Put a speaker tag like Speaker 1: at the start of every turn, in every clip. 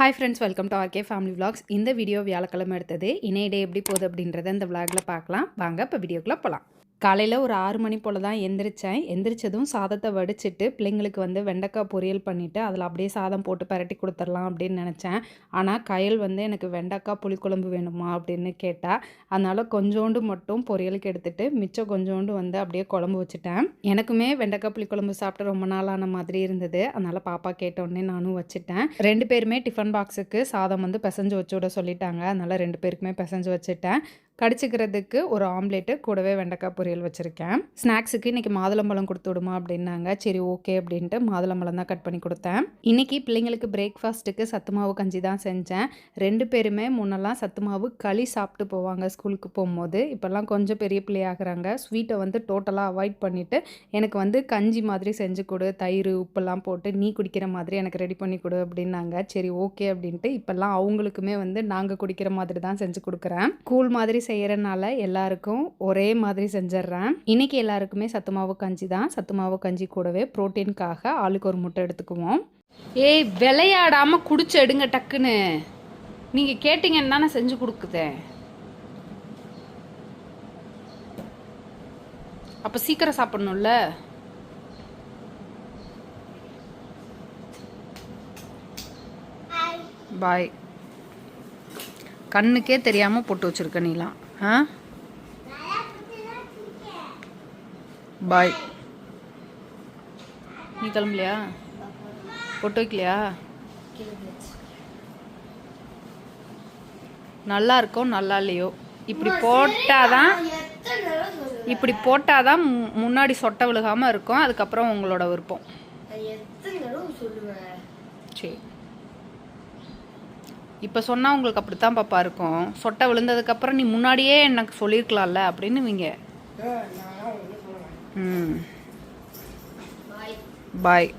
Speaker 1: Hi friends, welcome to RK family vlogs. இந்த video வியாழக்கிழமை எடுத்தது. இணைய டே எப்படி போகுது அப்படின்றத இந்த விலாகில் பார்க்கலாம். வாங்க இப்போ வீடியோக்குள்ளே போகலாம். காலையில் ஒரு 6 மணி போல் தான் எந்திரிச்சேன். எந்திரிச்சதும் சாதத்தை வடிச்சிட்டு பிள்ளைங்களுக்கு வெண்டைக்காய் பொரியல் பண்ணிவிட்டு அதில் அப்படியே சாதம் போட்டு பரட்டி கொடுத்துடலாம் அப்படின்னு நினச்சேன். ஆனால் கயல் எனக்கு வெண்டைக்காய் புளிக்குழம்பு வேணுமா அப்படின்னு கேட்டால், அதனால் கொஞ்சோண்டு மட்டும் பொரியலுக்கு எடுத்துகிட்டு மிச்சம் கொஞ்சோண்டு அப்படியே குழம்பு வச்சுட்டேன். எனக்குமே வெண்டைக்காய் புளிக்குழம்பு சாப்பிட்டு ரொம்ப நாளான மாதிரி இருந்தது. அதனால் பாப்பா கேட்டோடனே நானும் வச்சுட்டேன். 2 பேருமே டிஃபன் பாக்ஸுக்கு சாதம் பிசைஞ்சு வச்சு விட சொல்லிட்டாங்க. அதனால் 2 பேருக்குமே பிசைஞ்சு வச்சுட்டேன். கடிச்சிக்கிறதுக்கு ஒரு ஆம்லேட்டு கூடவே வெண்டைக்காய் பொரியல் வச்சுருக்கேன். ஸ்நாக்ஸுக்கு இன்றைக்கி மாதுளம்பழம் கொடுத்து விடுமா அப்படின்னாங்க. சரி ஓகே அப்படின்ட்டு மாதுளம்பழம் தான் கட் பண்ணி கொடுத்தேன். இன்றைக்கி பிள்ளைங்களுக்கு பிரேக்ஃபாஸ்ட்டுக்கு சத்து மாவு கஞ்சி தான் செஞ்சேன். 2 பேருமே முன்னெல்லாம் சத்து மாவு களி சாப்பிட்டு போவாங்க ஸ்கூலுக்கு போகும்போது. இப்போல்லாம் கொஞ்சம் பெரிய பிள்ளையாகிறாங்க. ஸ்வீட்டை டோட்டலாக அவாய்ட் பண்ணிவிட்டு எனக்கு கஞ்சி மாதிரி செஞ்சு கொடு, தயிர் உப்பெல்லாம் போட்டு நீ குடிக்கிற மாதிரி எனக்கு ரெடி பண்ணி கொடு அப்படின்னாங்க. சரி ஓகே அப்படின்ட்டு இப்போல்லாம் அவங்களுக்குமே நாங்கள் குடிக்கிற மாதிரி தான் செஞ்சு கொடுக்குறேன். கூழ் மாதிரி செய்யறனால எல்லாருக்கும் ஒரே மாதிரி செஞ்சிடறேன். இன்னைக்கு எல்லாருக்குமே சத்து மாவு கஞ்சி தான். சத்து மாவு கஞ்சி கூடவே புரோட்டீனுக்காக ஆளுக்கு ஒரு முட்டை எடுத்துக்குவோம். ஏய், விளையாடாம குடிச்சு எடுங்க டக்குன்னு. நீங்க கேட்டீங்கன்னா நான் செஞ்சு கொடுக்குதேன். அப்ப சீக்கிரம் சாப்பிடணும்ல. பாய். கண்ணுக்கே தெரியாமல் போட்டு வச்சுருக்க நீலாம். பாய். நீ கிளம்பலையா? போட்டு வைக்கலையா? நல்லா இருக்கும் நல்லா இல்லையோ, இப்படி போட்டாதான் முன்னாடி சொட்டை விழுகாமல் இருக்கும். அதுக்கப்புறம் உங்களோட விருப்பம். சரி, இப்போ சொன்னால் உங்களுக்கு அப்படித்தான் பாப்பா இருக்கும். சொட்டை விழுந்ததுக்கப்புறம் நீ முன்னாடியே எனக்கு சொல்லியிருக்கலாம்ல அப்படின்னுவீங்க. பாய்.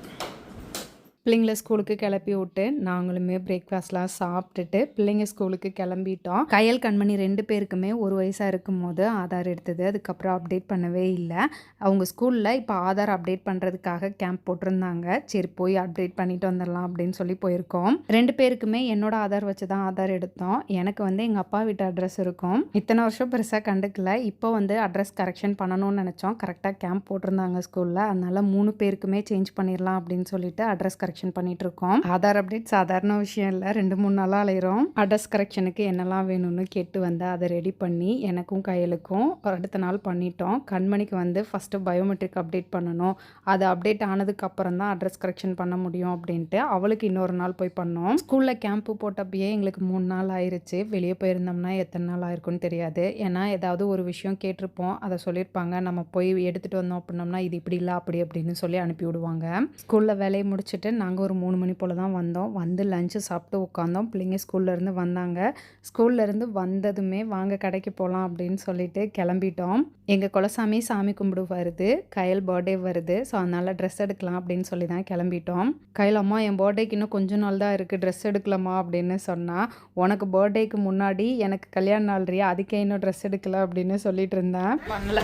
Speaker 1: பிள்ளைங்களை ஸ்கூலுக்கு கிளப்பி விட்டு நாங்களுமே பிரேக்ஃபாஸ்ட்லாம் சாப்பிட்டுட்டு பிள்ளைங்க ஸ்கூலுக்கு கிளம்பிட்டோம். கயல் கண்மணி 2 பேருக்குமே 1 வயசாக இருக்கும் போது ஆதார் எடுத்தது. அதுக்கப்புறம் அப்டேட் பண்ணவே இல்லை. அவங்க ஸ்கூலில் இப்போ ஆதார் அப்டேட் பண்ணுறதுக்காக கேம்ப் போட்டிருந்தாங்க. சரி போய் அப்டேட் பண்ணிட்டு வந்துடலாம் அப்படின்னு சொல்லி போயிருக்கோம். 2 பேருக்குமே என்னோட ஆதார் வச்சு தான் ஆதார் எடுத்தோம். எனக்கு எங்கள் அப்பா வீட்டு அட்ரஸ் இருக்கும். இத்தனை வருஷம் பெருசாக கண்டுக்கல. இப்போ அட்ரஸ் கரெக்ஷன் பண்ணணும்னு நினச்சோம். கரெக்டாக கேம்ப் போட்டிருந்தாங்க ஸ்கூலில். அதனால் 3 பேருக்குமே சேஞ்ச் பண்ணிடலாம் அப்படின்னு சொல்லிட்டு அட்ரஸ் கரெக்ஷன் பண்ணிட்டு இருக்கோம். ஆதார் அப்டேட் சாதாரண விஷயம் இல்லை. 2-3 நாளாக அலைகிறோம். அட்ரஸ் கரெக்ஷனுக்கு என்னெல்லாம் வேணும்னு கேட்டு அதை ரெடி பண்ணி எனக்கும் கையலுக்கும் அடுத்த நாள் பண்ணிட்டோம். கண்மணிக்கு ஃபஸ்ட்டு பயோமெட்ரிக் அப்டேட் பண்ணணும். அது அப்டேட் ஆனதுக்கு அப்புறம் தான் அட்ரஸ் கரெக்ஷன் பண்ண முடியும் அப்படின்ட்டு அவளுக்கு இன்னொரு நாள் போய் பண்ணோம். ஸ்கூலில் கேம்ப்பு போட்டப்பயே எங்களுக்கு 3 நாள் ஆயிடுச்சு. வெளியே போயிருந்தோம்னா எத்தனை நாள் ஆயிருக்குன்னு தெரியாது. ஏன்னா ஏதாவது ஒரு விஷயம் கேட்டிருப்போம், அதை சொல்லியிருப்பாங்க. நம்ம போய் எடுத்துகிட்டு வந்தோம் அப்படின்னோம்னா இது இப்படி இல்லை அப்படி அப்படின்னு சொல்லி அனுப்பி விடுவாங்க. ஸ்கூலில் வேலையை முடிச்சுட்டு நாங்கள் ஒரு 3 மணி போல் தான் வந்தோம். லஞ்சு சாப்பிட்டு உட்காந்தோம். பிள்ளைங்க ஸ்கூல்லேருந்து வந்தாங்க. ஸ்கூல்லேருந்து வந்ததுமே வாங்க கடைக்கு போகலாம் அப்படின்னு சொல்லிட்டு கிளம்பிட்டோம். எங்கள் குலசாமி சாமி கும்பிடு வருது, கயல் பர்த்டே வருது. ஸோ அதனால் ட்ரெஸ் எடுக்கலாம் அப்படின்னு சொல்லி தான் கிளம்பிட்டோம். கையில் அம்மா என் பர்த்டேக்கு இன்னும் கொஞ்ச நாள் தான் இருக்குது, ட்ரெஸ் எடுக்கலாமா அப்படின்னு சொன்னால், உனக்கு பர்த்டேக்கு முன்னாடி எனக்கு கல்யாண நாள் ரியா, அதுக்கே இன்னும் ட்ரெஸ் எடுக்கல அப்படின்னு சொல்லிட்டு இருந்தேன். பண்ணல.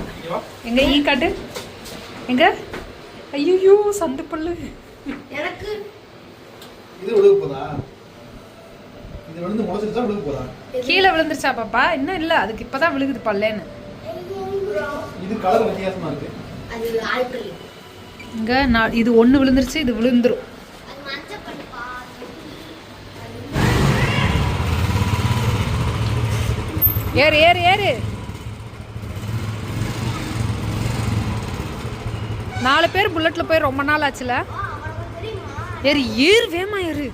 Speaker 1: எங்கே ஈ காட்டு எங்க? ஐயோ சந்து பல்லு. எனக்கு இது விழுக போதா? இது விழுந்து முளைச்சிருச்சா விழுக போதா? கீழே விழுந்துருச்சா பாப்பா? இன்னும் இல்லை, அதுக்கு இப்பதான் விழுகுது பல்லேன்னு. இது கலர் வித்தியாசமா இருக்கு. அது ஆயிப்பல். இங்க இது ஒண்ணு விழுந்துருச்சு, இது விழுந்துரும். ஏறு ஏறு ஏறு. 4 பேர் புல்லட்ல போய் ரொம்ப நாள் ஆச்சுல. ஏறு ஏறு வேமா ஏறு.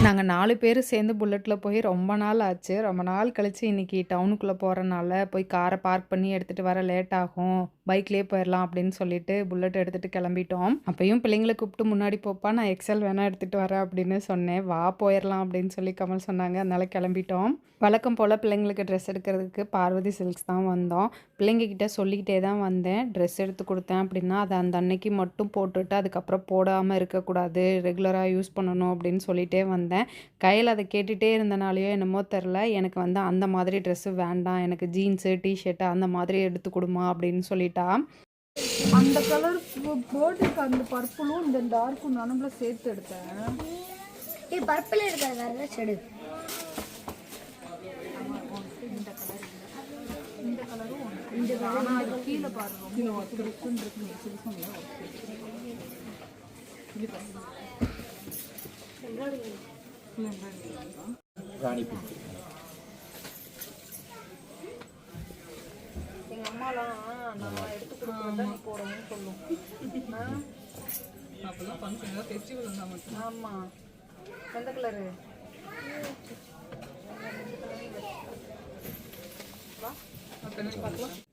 Speaker 1: நாங்கள் 4 பேர் சேர்ந்து புல்லட்டில் போய் ரொம்ப நாள் ஆச்சு. ரொம்ப நாள் கழித்து இன்றைக்கி டவுனுக்குள்ளே போகிறனால போய் காரை பார்க் பண்ணி எடுத்துகிட்டு வர லேட் ஆகும், பைக்லேயே போயிடலாம் அப்படின்னு சொல்லிட்டு புல்லட் எடுத்துகிட்டு கிளம்பிட்டோம். அப்பையும் பிள்ளைங்களை கூப்பிட்டு முன்னாடி போப்பா, நான் எக்ஸல் வேணால் எடுத்துகிட்டு வரேன் அப்படின்னு சொன்னேன். வா போயிடலாம் அப்படின்னு சொல்லி கமல் சொன்னாங்க. அதனால் கிளம்பிட்டோம். வழக்கம் போல் பிள்ளைங்களுக்கு ட்ரெஸ் எடுக்கிறதுக்கு பார்வதி சில்க்ஸ் தான் வந்தோம். பிள்ளைங்கக்கிட்ட சொல்லிக்கிட்டே தான் வந்தேன். ட்ரெஸ் எடுத்து கொடுத்தேன் அப்படின்னா அதை அந்த அன்னைக்கு மட்டும் போட்டுட்டு அதுக்கப்புறம் போடாமல் இருக்கக்கூடாது, ரெகுலராக யூஸ் பண்ணணும் அப்படின்னு சொல்லிகிட்டே வந்தேன். கையில் அதை கேட்டுகிட்டே இருந்தனாலையோ என்னமோ தெரில, எனக்கு அந்த மாதிரி ட்ரெஸ்ஸு வேண்டாம், எனக்கு ஜீன்ஸு டிஷர்ட்டு அந்த மாதிரி எடுத்து கொடுமா அப்படின்னு சொல்லிட்டா. அந்த கலர் போர்டுக்கு அந்த பர்பிளும் இந்த டார்க்கும் நனம்புல சேர்த்து எடுத்தேன்.
Speaker 2: பர்பிள் எடுக்கிற வேற ஏதாச்சும் எடு.
Speaker 3: ராணி பிங்க்.
Speaker 1: எங்கள் அம்மாலாம் நான் எடுத்து கொடுக்குறதா நீ போடணும்னு சொல்லும்.
Speaker 4: அப்போல்லாம் ஃபங்க்ஷன் ஏதாவது ஃபெஸ்டிவல் வந்தால் மட்டும்.
Speaker 1: ஆமாம். எந்த கலரு?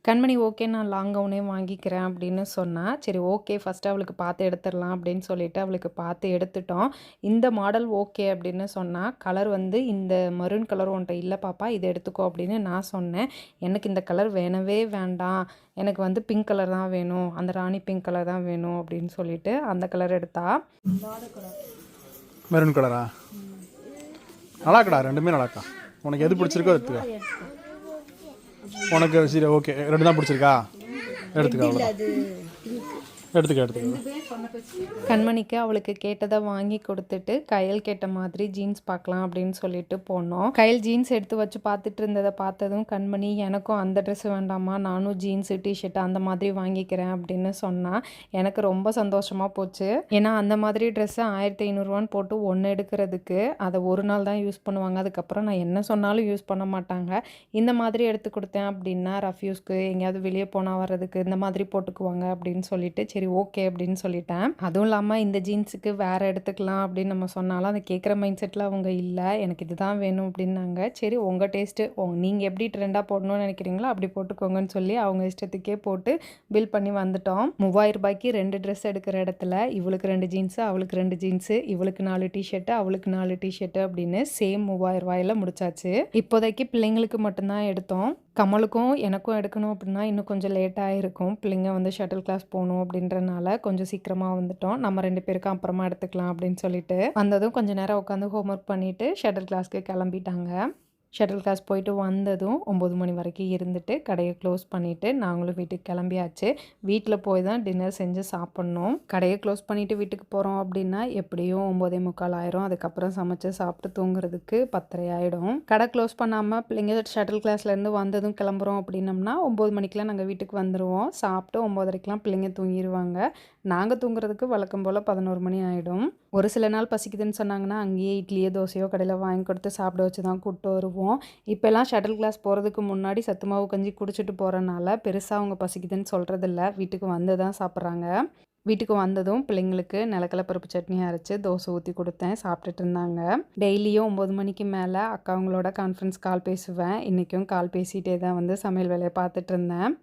Speaker 1: கண்மணி ஓகே நான் லாங் கவுனே வாங்கிக்கிறேன் அப்படின்னு சொன்னால் சரி ஓகே ஃபஸ்ட்டு அவளுக்கு பார்த்து எடுத்துடலாம் அப்படின்னு சொல்லிட்டு அவளுக்கு பார்த்து எடுத்துட்டோம். இந்த மாடல் ஓகே அப்படின்னு சொன்னால் கலர் வந்து இந்த மரூன் கலர் உன்ட்ட இல்லை பாப்பா இதை எடுத்துக்கோ அப்படின்னு நான் சொன்னேன். எனக்கு இந்த கலர் வேணவே வேண்டாம், எனக்கு வந்து பிங்க் கலர் தான் வேணும், அந்த ராணி பிங்க் கலர் தான் வேணும் அப்படின்னு சொல்லிட்டு அந்த கலர் எடுத்தா.
Speaker 5: மெரூன் கலரா? நல்லாக்கடா, ரெண்டுமே நல்லாக்கா. உனக்கு எது பிடிச்சிருக்கோ எடுத்துக்க. உனக்கு சரி ஓகே, ரெண்டு தான் பிடிச்சிருக்கா? எடுத்துக்க. எடுத்துக்க.
Speaker 1: கண்மணிக்கு அவளுக்கு கேட்டதை வாங்கி கொடுத்துட்டு கையல் கேட்ட மாதிரி ஜீன்ஸ் பார்க்கலாம் அப்படின்னு சொல்லிட்டு போனோம். கையல் ஜீன்ஸ் எடுத்து வச்சு பார்த்துட்டு இருந்ததை பார்த்ததும் கண்மணி எனக்கும் அந்த ட்ரெஸ் வேண்டாமா, நானும் ஜீன்ஸு டிஷர்ட் அந்த மாதிரி வாங்கிக்கிறேன் அப்படின்னு சொன்னா. எனக்கு ரொம்ப சந்தோஷமாக போச்சு. ஏன்னா அந்த மாதிரி ட்ரெஸ்ஸு 1500 போட்டு ஒன்று எடுக்கிறதுக்கு அதை ஒரு நாள் தான் யூஸ் பண்ணுவாங்க, அதுக்கப்புறம் நான் என்ன சொன்னாலும் யூஸ் பண்ண மாட்டாங்க. இந்த மாதிரி எடுத்து கொடுத்தேன் அப்படின்னா ரஃப் யூஸ்க்கு எங்கேயாவது வெளியே போனால் வர்றதுக்கு இந்த மாதிரி போட்டுக்குவாங்க அப்படின்னு சொல்லிட்டு சரி ஓகே அப்படின்னு சொல்லிட்டேன். அதுவும் இல்லாமல் இந்த ஜீன்ஸுக்கு வேறு எடுத்துக்கலாம் அப்படின்னு நம்ம சொன்னாலும் அதை கேட்குற மைண்ட் செட்டில் அவங்க இல்லை, எனக்கு இதுதான் வேணும் அப்படின்னாங்க. சரி உங்கள் டேஸ்ட்டு, நீங்கள் எப்படி ட்ரெண்டாக போடணும்னு நினைக்கிறீங்களோ அப்படி போட்டுக்கோங்கன்னு சொல்லி அவங்க இஷ்டத்துக்கே போட்டு பில் பண்ணி வந்துட்டோம். 3000 ரூபாய்க்கு 2 ட்ரெஸ் எடுக்கிற இடத்துல இவளுக்கு 2 ஜீன்ஸு, அவளுக்கு 2 ஜீன்ஸு, இவளுக்கு 4 டிஷர்ட்டு, அவளுக்கு 4 டிஷர்ட்டு அப்படின்னு சேம் 3000 ரூபாயில் முடிச்சாச்சு. இப்போதைக்கு பிள்ளைங்களுக்கு மட்டும்தான் எடுத்தோம். கமலுக்கும் எனக்கும் எடுக்கணும் அப்படின்னா இன்னும் கொஞ்சம் லேட்டாக இருக்கும். பிள்ளைங்க வந்து ஷட்டில் கிளாஸ் போகணும் அப்படின்றனால கொஞ்சம் சீக்கிரமாக வந்துட்டோம். நம்ம 2 பேருக்கும் அப்புறமா எடுத்துக்கலாம் அப்படின்னு சொல்லிட்டு வந்ததும் கொஞ்சம் நேரம் உட்காந்து ஹோம்ஒர்க் பண்ணிவிட்டு ஷட்டில் கிளாஸ்க்கு கிளம்பிட்டாங்க. ஷட்டில் கிளாஸ் போயிட்டு வந்ததும் 9 மணி வரைக்கும் இருந்துட்டு கடையை க்ளோஸ் பண்ணிவிட்டு நாங்களும் வீட்டுக்கு கிளம்பியாச்சு. வீட்டில் போய் தான் டின்னர் செஞ்சு சாப்பிட்ணும். கடையை க்ளோஸ் பண்ணிவிட்டு வீட்டுக்கு போகிறோம் அப்படின்னா எப்படியும் 9:45 ஆயிரும். அதுக்கப்புறம் சமைச்சு சாப்பிட்டு தூங்குறதுக்கு 10:30 ஆகிடும். கடை க்ளோஸ் பண்ணாமல் பிள்ளைங்க ஷட்டில் கிளாஸ்லேருந்து வந்ததும் கிளம்புறோம் அப்படின்னம்னா 9 மணிக்கெலாம் நாங்கள் வீட்டுக்கு வந்துடுவோம். சாப்பிட்டு 9:30க்கெலாம் பிள்ளைங்க தூங்கிடுவாங்க. நாங்கள் தூங்குறதுக்கு வழக்கம் போல் 11 மணி ஆகிடும். ஒரு சில நாள் பசிக்குதுன்னு சொன்னாங்கன்னா அங்கேயே இட்லியோ தோசையோ கடையில் வாங்கி கொடுத்து சாப்பிட வச்சு தான் கூப்பிட்டு வருவோம். இப்போல்லாம் ஷட்டில் கிளாஸ் போகிறதுக்கு முன்னாடி சத்து மாவு கஞ்சி குடிச்சிட்டு போகிறனால பெருசாக அவங்க பசிக்குதுன்னு சொல்கிறதில்ல, வீட்டுக்கு வந்து தான் சாப்பிட்றாங்க. வீட்டுக்கு வந்ததும் பிள்ளைங்களுக்கு நிலக்கடலை பருப்பு சட்னி அரைச்சி தோசை ஊற்றி கொடுத்தேன், சாப்பிட்டுட்டு இருந்தாங்க. டெய்லியும் 9 மணிக்கு மேலே அக்காவங்களோட கான்ஃபரன்ஸ் கால் பேசுவேன். இன்றைக்கும் கால் பேசிகிட்டே தான் வந்து சமையல் வேலையை பார்த்துட்டு இருந்தேன்.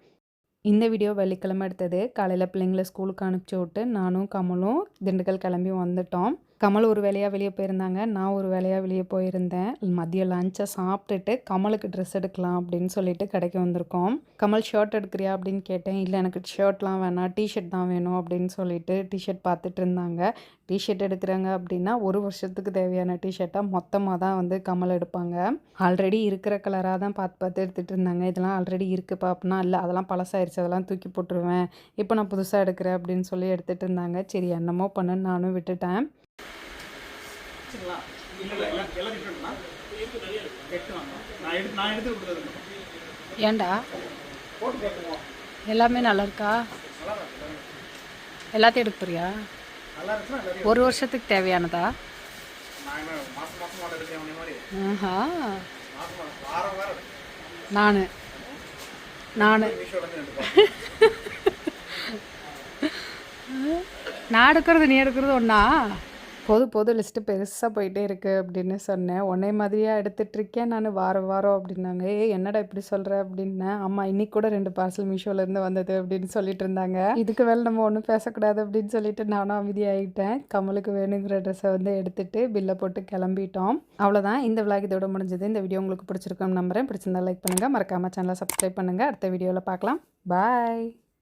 Speaker 1: இந்த வீடியோ வெள்ளிக்கிழமை எடுத்தது. காலையில் பிள்ளைங்களை ஸ்கூலுக்கு அனுப்பிச்சி விட்டு நானும் கமலும் திண்டுக்கல் கிளம்பி வந்துட்டோம். கமல் ஒரு வேலையாக வெளியே போயிருந்தாங்க, நான் ஒரு வேலையாக வெளியே போயிருந்தேன். மதியம் லஞ்சை சாப்பிட்டுட்டு கமலுக்கு ட்ரெஸ் எடுக்கலாம் அப்படின்னு சொல்லிட்டு கடைக்கு வந்திருக்கோம். கமல் ஷர்ட் எடுக்கிறியா அப்படின்னு கேட்டேன். இல்லை எனக்கு ஷர்ட்லாம் வேணாம், டிஷர்ட் தான் வேணும் அப்படின்னு சொல்லிட்டு டிஷர்ட் பார்த்துட்டு இருந்தாங்க. டிஷர்ட் எடுக்கிறாங்க அப்படின்னா 1 வருஷத்துக்கு தேவையான டிஷர்ட்டாக மொத்தமாக தான் வந்து கமல் எடுப்பாங்க. ஆல்ரெடி இருக்கிற கலராக தான் பார்த்து எடுத்துகிட்டு இருந்தாங்க. இதெல்லாம் ஆல்ரெடி இருக்குப்பா அப்படின்னா இல்லை அதெல்லாம் பழசாயிருச்சு, அதெல்லாம் தூக்கி போட்டுருவேன், இப்போ நான் புதுசாக எடுக்கிறேன் அப்படின்னு சொல்லி எடுத்துகிட்டு இருந்தாங்க. சரி என்னமோ பண்ணுன்னு நானும் விட்டுட்டேன்.
Speaker 6: ஏண்டா எல்லாமே நல்லா இருக்கா? எல்லாத்தையும் எடுக்க போறியா? 1 வருஷத்துக்கு தேவையானதா? ஆஹா, நான் நான் எடுக்கிறது நீ எடுக்கிறது ஒன்றா?
Speaker 1: பொது லிஸ்ட்டு பெருசாக போயிட்டே இருக்குது அப்படின்னு சொன்னேன். உன்னை மாதிரியாக எடுத்துகிட்ருக்கேன் நான் வாரம் அப்படின்னாங்க. என்னடா இப்படி சொல்கிற அப்படின்னேன். ஆமாம் இன்னைக்கு கூட 2 பார்சல் மீஷோலேருந்து வந்தது அப்படின்னு சொல்லிட்டு இருந்தாங்க. இதுக்கு மேலே நம்ம ஒன்றும் பேசக்கூடாது அப்படின்னு சொல்லிட்டு நானும் அமைதியாகிட்டேன். கமலுக்கு வேணுங்கிற ட்ரெஸ்ஸை வந்து எடுத்துகிட்டு பில்லை போட்டு கிளம்பிட்டோம். அவ்வளோதான், இந்த விளாக் இதோட முடிஞ்சது. இந்த வீடியோ உங்களுக்கு பிடிச்சிருக்குன்னு நம்புறேன். பிடிச்சிருந்தா லைக் பண்ணுங்கள், மறக்காமல் சேனலை சப்ஸ்கிரைப் பண்ணுங்கள். அடுத்த வீடியோவில் பார்க்கலாம். பாய்.